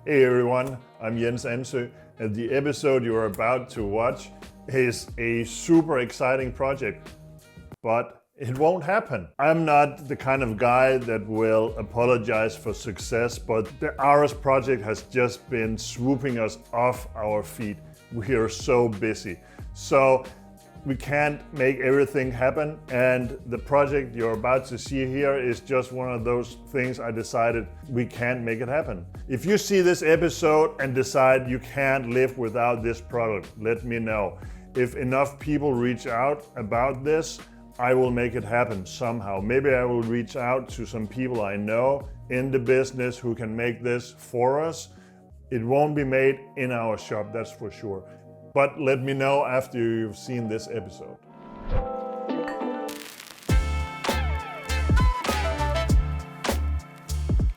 Hey everyone, I'm Anso, and the episode you're about to watch is a super exciting project, but it won't happen. I'm not the kind of guy that will apologize for success, but the Aros project has just been swooping us off our feet. We are so busy. So we can't make everything happen, and the project you're about to see here is just one of those things I decided we can't make it happen. If you see this episode and decide you can't live without this product, let me know. If enough people reach out about this, I will make it happen somehow. Maybe I will reach out to some people I know in the business who can make this for us. It won't be made in our shop, that's for sure. But let me know after you've seen this episode.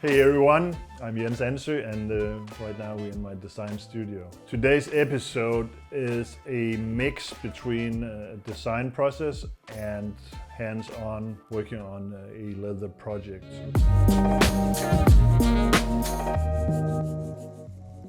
Hey everyone, I'm Anso, and right now we're in my design studio. Today's episode is a mix between a design process and hands-on working on a leather project.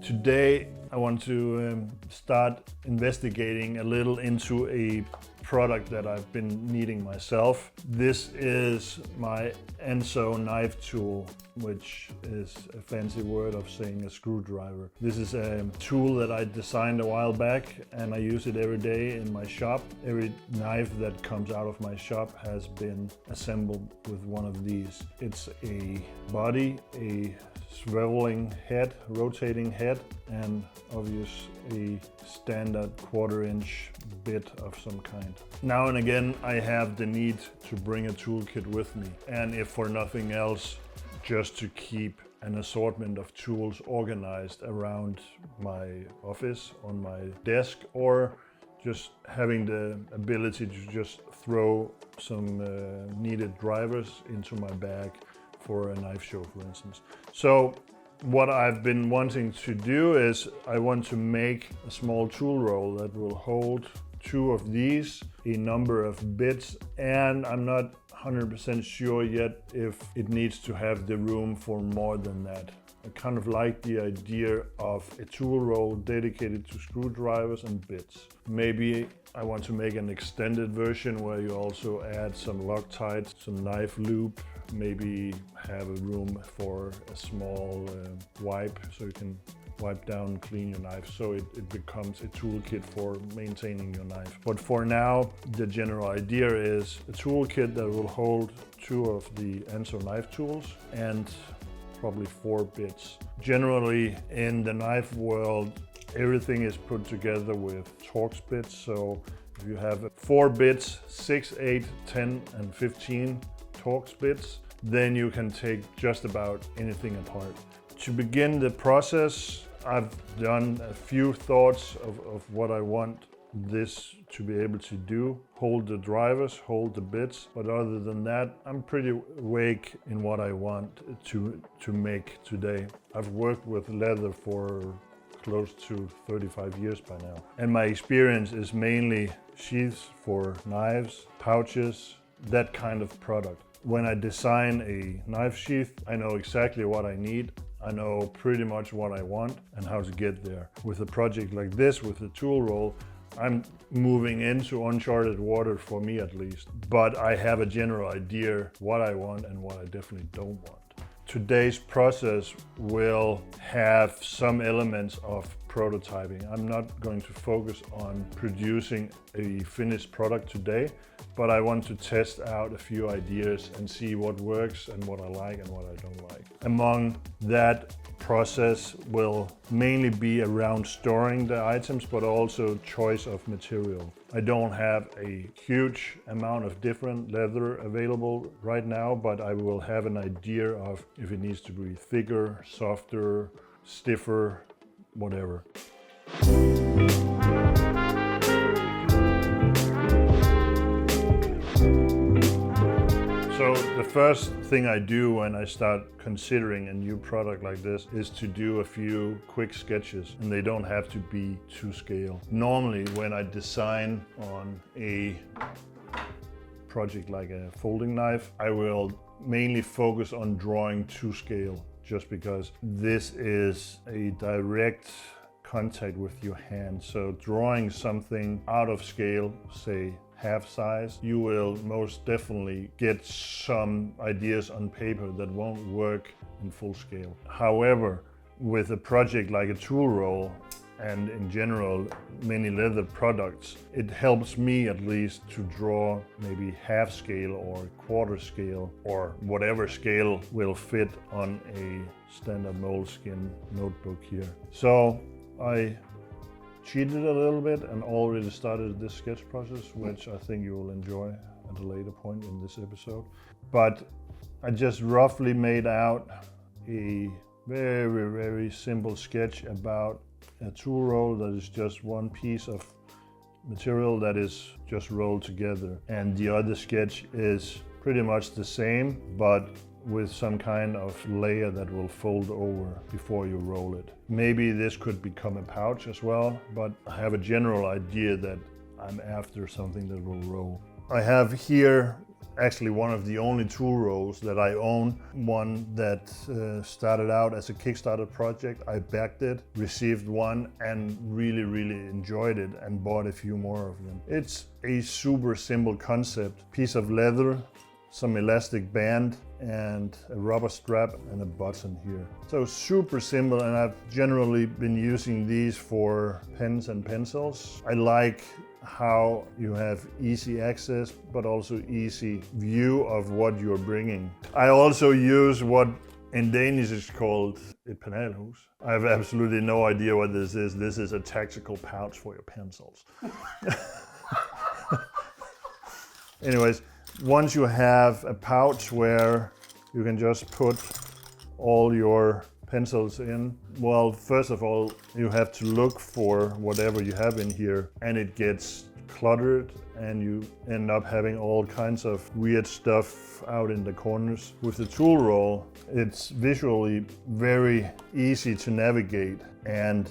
Today I want to start investigating a little into a product that I've been needing myself. This is my Anso knife tool, which is a fancy word of saying a screwdriver. This is a tool that I designed a while back, and I use it every day in my shop. Every knife that comes out of my shop has been assembled with one of these. It's a body, a swiveling head, rotating head, and obviously a standard 1/4 inch bit of some kind. Now and again I have the need to bring a toolkit with me, and if for nothing else, just to keep an assortment of tools organized around my office, on my desk, or just having the ability to just throw some needed drivers into my bag for a knife show, for instance. So what I've been wanting to do is I want to make a small tool roll that will hold 2 of these, a number of bits, and I'm not 100% sure yet if it needs to have the room for more than that. I kind of like the idea of a tool roll dedicated to screwdrivers and bits. Maybe I want to make an extended version where you also add some Loctite, some knife loop, maybe have a room for a small wipe so you can wipe down and clean your knife, so it becomes a toolkit for maintaining your knife. But for now, the general idea is a toolkit that will hold 2 of the Anso knife tools and probably 4 bits. Generally in the knife world, everything is put together with Torx bits, so if you have 4 bits, 6, 8, 10 and 15 Torx bits, then you can take just about anything apart. To begin the process, I've done a few thoughts of what I want this to be able to do. Hold the drivers, hold the bits, but other than that, I'm pretty vague in what I want to make today. I've worked with leather for close to 35 years by now, and my experience is mainly sheaths for knives, pouches, that kind of product. When I design a knife sheath, I know exactly what I need. I know pretty much what I want and how to get there. With a project like this, with a tool roll, I'm moving into uncharted water, for me at least. But I have a general idea what I want and what I definitely don't want. Today's process will have some elements of prototyping. I'm not going to focus on producing a finished product today, but I want to test out a few ideas and see what works and what I like and what I don't like. Among that process will mainly be around storing the items, but also choice of material. I don't have a huge amount of different leather available right now, but I will have an idea of if it needs to be thicker, softer, stiffer, whatever. So the first thing I do when I start considering a new product like this is to do a few quick sketches, and they don't have to be to scale. Normally when I design on a project like a folding knife, I will mainly focus on drawing to scale, just because this is a direct contact with your hand. So drawing something out of scale, say half size, you will most definitely get some ideas on paper that won't work in full scale. However, with a project like a tool roll, and in general many leather products, it helps me at least to draw maybe half scale or quarter scale or whatever scale will fit on a standard moleskin notebook here. So I cheated a little bit and already started this sketch process, which I think you will enjoy at a later point in this episode. But I just roughly made out a very simple sketch about a tool roll that is just one piece of material that is just rolled together, and the other sketch is pretty much the same but with some kind of layer that will fold over before you roll it. Maybe this could become a pouch as well, but I have a general idea that I'm after something that will roll. I have here actually one of the only tool rolls that I own, one that started out as a Kickstarter project. I backed it, received one, and really enjoyed it and bought a few more of them. It's a super simple concept: piece of leather, some elastic band, and a rubber strap and a button here. So super simple, and I've generally been using these for pens and pencils. I like how you have easy access but also easy view of what you're bringing. I also use what in Danish is called et penalhus. I have absolutely no idea what this is. This is a tactical pouch for your pencils. Anyways, once you have a pouch where you can just put all your pencils in, well, first of all, you have to look for whatever you have in here, and it gets cluttered and you end up having all kinds of weird stuff out in the corners. With the tool roll, it's visually very easy to navigate and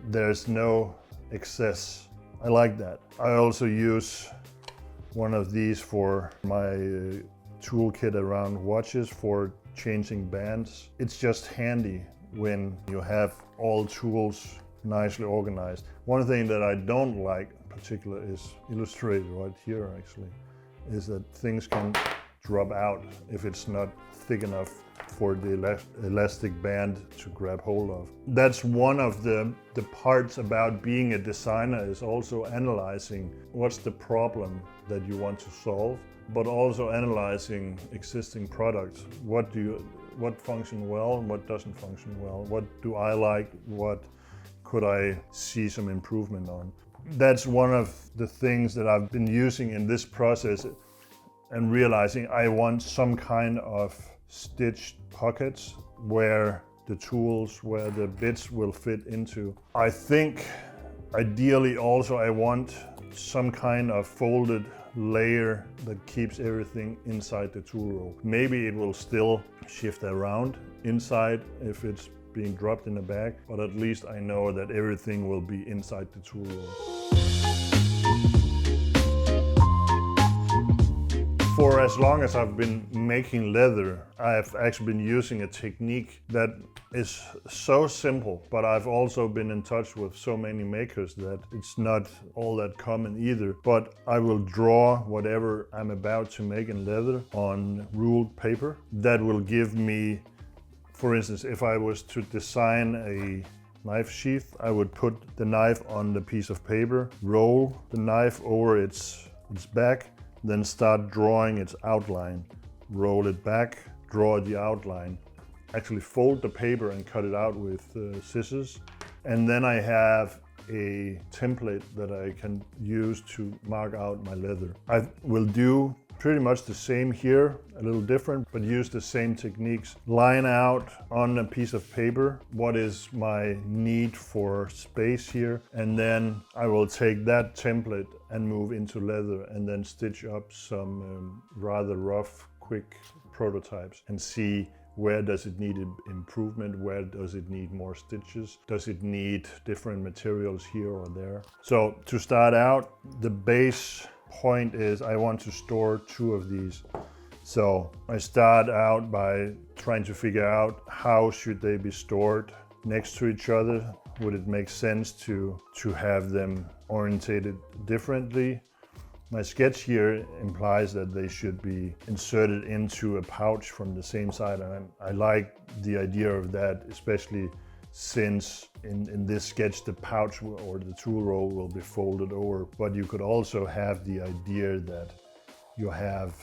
there's no excess. I like that. I also use one of these for my toolkit around watches for changing bands. It's just handy when you have all tools nicely organized. One thing that I don't like particular is illustrated right here actually, is that things can drop out if it's not thick enough for the elastic band to grab hold of. That's one of the parts about being a designer, is also analyzing what's the problem that you want to solve, but also analyzing existing products. What functions well and what doesn't function well? What do I like? What could I see some improvement on? That's one of the things that I've been using in this process and realizing I want some kind of stitched pockets where the tools, where the bits will fit into. I think ideally also I want some kind of folded layer that keeps everything inside the tool roll. Maybe it will still shift around inside if it's being dropped in a bag, but at least I know that everything will be inside the tool roll. For as long as I've been making leather, I've actually been using a technique that is so simple, but I've also been in touch with so many makers that it's not all that common either. But I will draw whatever I'm about to make in leather on ruled paper. That will give me, for instance, if I was to design a knife sheath, I would put the knife on the piece of paper, roll the knife over its back, then start drawing its outline. Roll it back, draw the outline. Actually fold the paper and cut it out with scissors. And then I have a template that I can use to mark out my leather. I will do pretty much the same here, a little different, but use the same techniques. Line out on a piece of paper what is my need for space here, and then I will take that template and move into leather and then stitch up some rather rough, quick prototypes and see where does it need improvement, where does it need more stitches, does it need different materials here or there. So to start out, the base point is I want to store 2 of these. So I start out by trying to figure out how should they be stored next to each other. Would it make sense to have them orientated differently? My sketch here implies that they should be inserted into a pouch from the same side, and I like the idea of that, especially since in this sketch the pouch or the tool roll will be folded over. But you could also have the idea that you have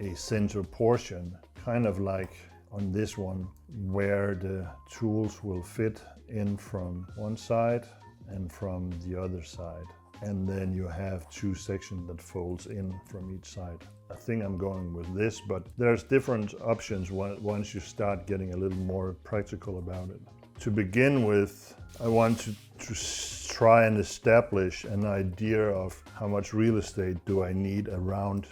a center portion, kind of like on this one, where the tools will fit in from one side and from the other side. And then you have two sections that folds in from each side. I think I'm going with this, but there's different options once you start getting a little more practical about it. To begin with, I want to try and establish an idea of how much real estate do I need around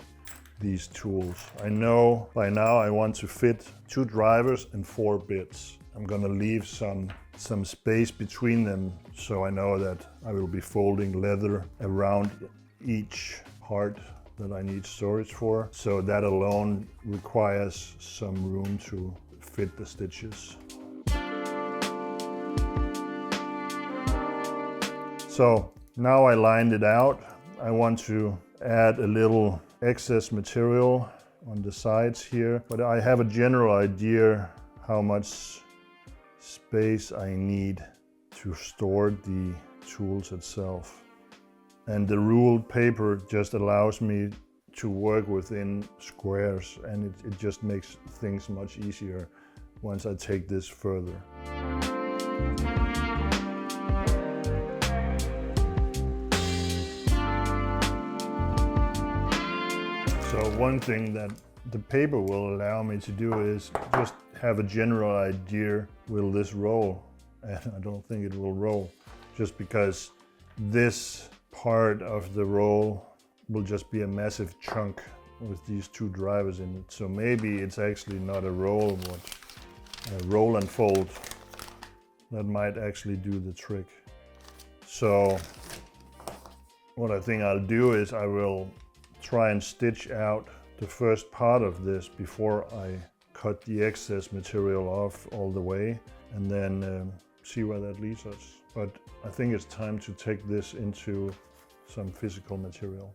these tools. I know by now I want to fit 2 drivers and 4 bits. I'm gonna leave some space between them, so I know that I will be folding leather around each part that I need storage for. So that alone requires some room to fit the stitches. So now I lined it out. I want to add a little excess material on the sides here, but I have a general idea how much space I need to store the tools itself. And the ruled paper just allows me to work within squares, and it just makes things much easier once I take this further. So one thing that the paper will allow me to do is just have a general idea, will this roll? And I don't think it will roll, just because this part of the roll will just be a massive chunk with these 2 drivers in it. So maybe it's actually not a roll, but a roll and fold. That might actually do the trick. So what I think I'll do is I will try and stitch out the first part of this before I cut the excess material off all the way, and then see where that leads us. But I think it's time to take this into some physical material.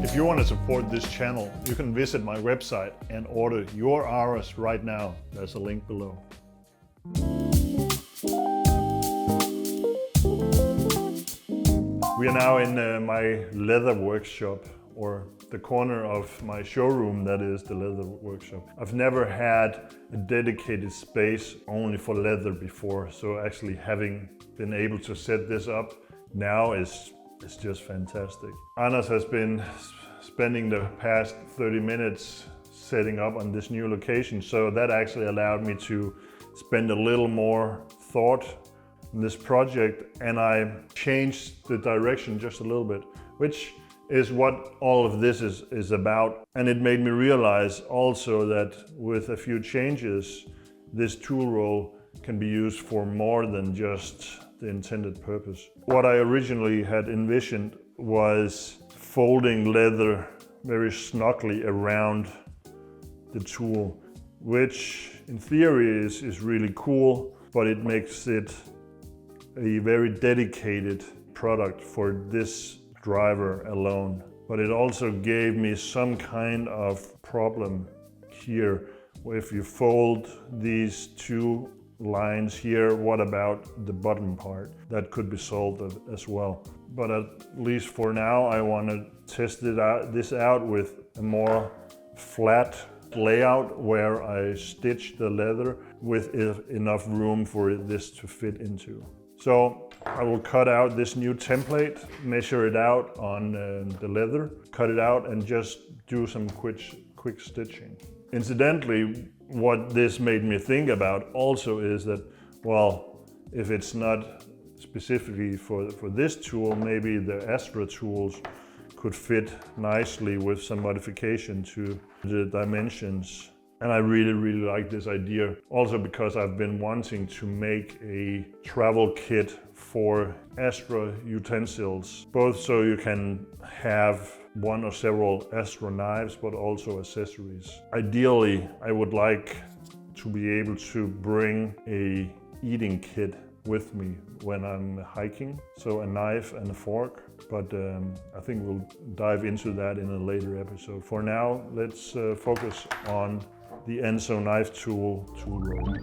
If you want to support this channel, you can visit my website and order your hours right now. There's a link below. We are now in my leather workshop, or the corner of my showroom that is the leather workshop. I've never had a dedicated space only for leather before, so actually having been able to set this up now is just fantastic. Anders has been spending the past 30 minutes setting up on this new location, so that actually allowed me to spend a little more thought in this project, and I changed the direction just a little bit, which is what all of this is about. And it made me realize also that with a few changes, this tool roll can be used for more than just the intended purpose. What I originally had envisioned was folding leather very snugly around the tool, which in theory is really cool, but it makes it a very dedicated product for this driver alone. But it also gave me some kind of problem here. If you fold these 2 lines here, what about the bottom part? That could be solved as well. But at least for now, I want to test this out with a more flat layout where I stitch the leather with enough room for this to fit into. So I will cut out this new template, measure it out on the leather, cut it out, and just do some quick stitching. Incidentally, what this made me think about also is that, well, if it's not specifically for this tool, maybe the Astra tools could fit nicely with some modification to the dimensions And I really like this idea. Also because I've been wanting to make a travel kit for Astro utensils, both so you can have one or several Astro knives, but also accessories. Ideally, I would like to be able to bring a eating kit with me when I'm hiking, so a knife and a fork, but I think we'll dive into that in a later episode. For now, let's focus on the Anso knife tool roll.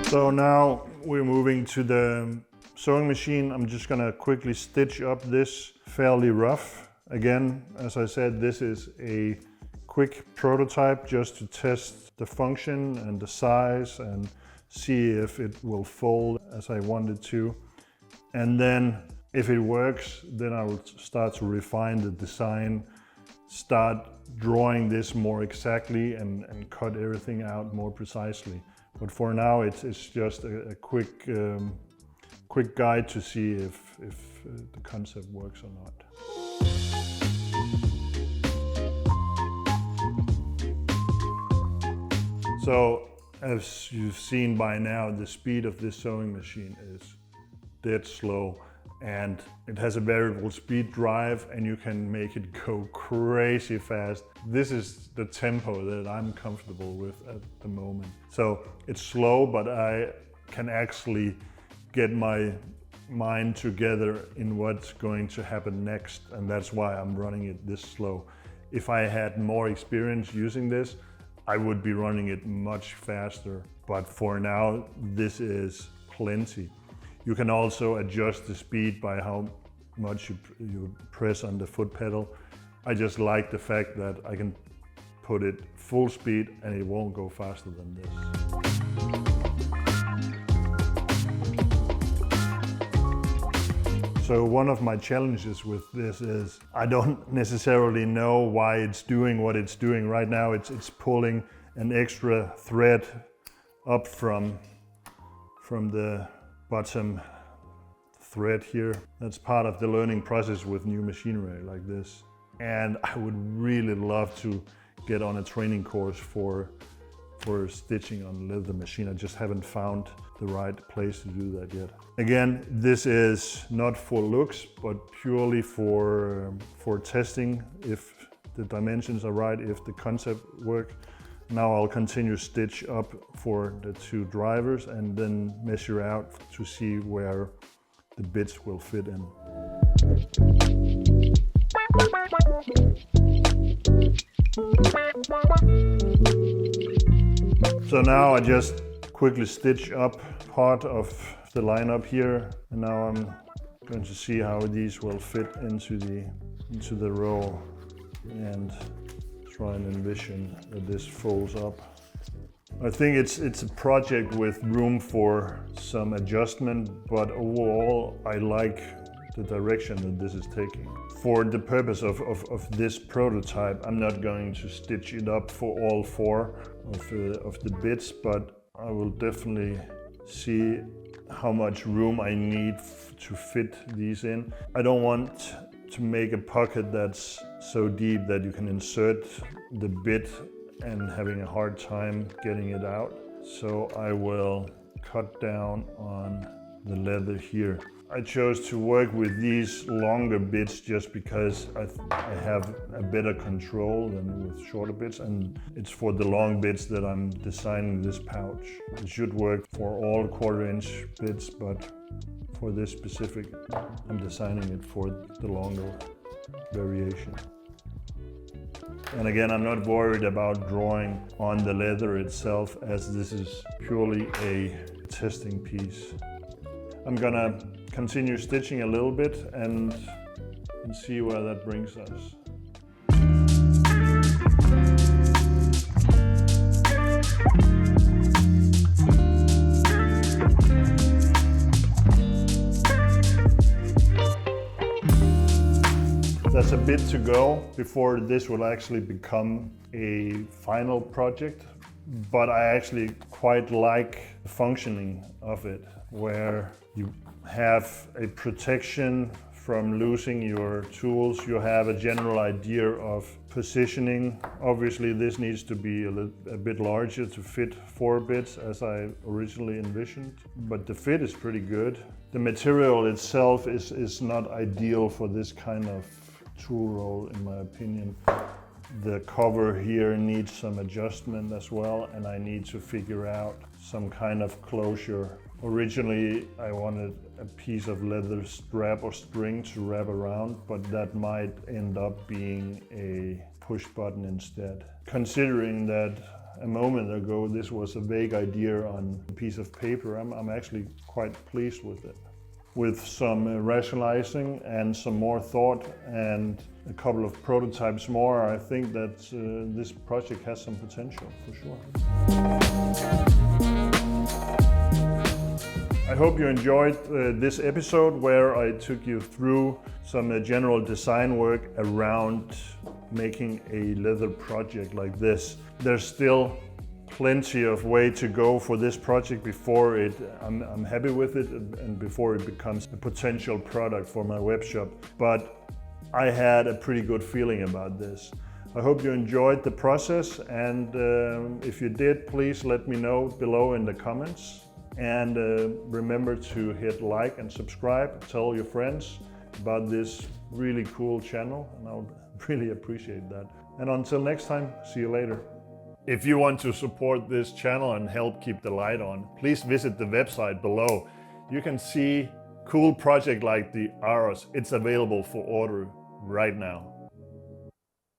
So now we're moving to the sewing machine. I'm just gonna quickly stitch up this fairly rough. Again, as I said, this is a quick prototype just to test the function and the size and see if it will fold as I want it to. And then if it works, then I will start to refine the design, start drawing this more exactly and cut everything out more precisely. But for now, it's just a quick guide to see if the concept works or not. So, as you've seen by now, the speed of this sewing machine is dead slow, and it has a variable speed drive, and you can make it go crazy fast. This is the tempo that I'm comfortable with at the moment. So it's slow, but I can actually get my mind together in what's going to happen next, and that's why I'm running it this slow. If I had more experience using this, I would be running it much faster, but for now, this is plenty. You can also adjust the speed by how much you press on the foot pedal. I just like the fact that I can put it full speed and it won't go faster than this. So one of my challenges with this is I don't necessarily know why it's doing what it's doing. Right now it's pulling an extra thread up from the bottom thread here. That's part of the learning process with new machinery like this. And I would really love to get on a training course for stitching on a leather machine. I just haven't found the right place to do that yet. Again, this is not for looks, but purely for testing if the dimensions are right, if the concept works. Now I'll continue stitch up for the two drivers and then measure out to see where the bits will fit in. So now I just quickly stitch up part of the lineup here, and now I'm going to see how these will fit into the row and try and envision that this folds up. I think it's a project with room for some adjustment, but overall I like the direction that this is taking. For the purpose of this prototype, I'm not going to stitch it up for all four of the bits, but I will definitely see how much room I need to fit these in. I don't want to make a pocket that's so deep that you can insert the bit and having a hard time getting it out. So I will cut down on the leather here. I chose to work with these longer bits just because I have a better control than with shorter bits, and it's for the long bits that I'm designing this pouch. It should work for all 1/4-inch bits, but for this specific, I'm designing it for the longer variation. And again, I'm not worried about drawing on the leather itself, as this is purely a testing piece. I'm gonna continue stitching a little bit and see where that brings us. There's a bit to go before this will actually become a final project, but I actually quite like the functioning of it, where you have a protection from losing your tools. You have a general idea of positioning. Obviously this needs to be a bit larger to fit 4 bits as I originally envisioned, but the fit is pretty good. The material itself is not ideal for this kind of tool roll, in my opinion. The cover here needs some adjustment as well, and I need to figure out some kind of closure. Originally I wanted a piece of leather strap or string to wrap around, but that might end up being a push button instead. Considering that a moment ago this was a vague idea on a piece of paper, I'm actually quite pleased with it. With some rationalizing and some more thought and a couple of prototypes more, I think that this project has some potential for sure. I hope you enjoyed this episode where I took you through some general design work around making a leather project like this. There's still plenty of way to go for this project before I'm happy with it and before it becomes a potential product for my web shop. But I had a pretty good feeling about this. I hope you enjoyed the process, and if you did, please let me know below in the comments. And remember to hit like and subscribe, tell your friends about this really cool channel, and I'll really appreciate that. And until next time, see you later. If you want to support this channel and help keep the light on, please visit the website below. You can see cool project like the Aros. It's available for order right now.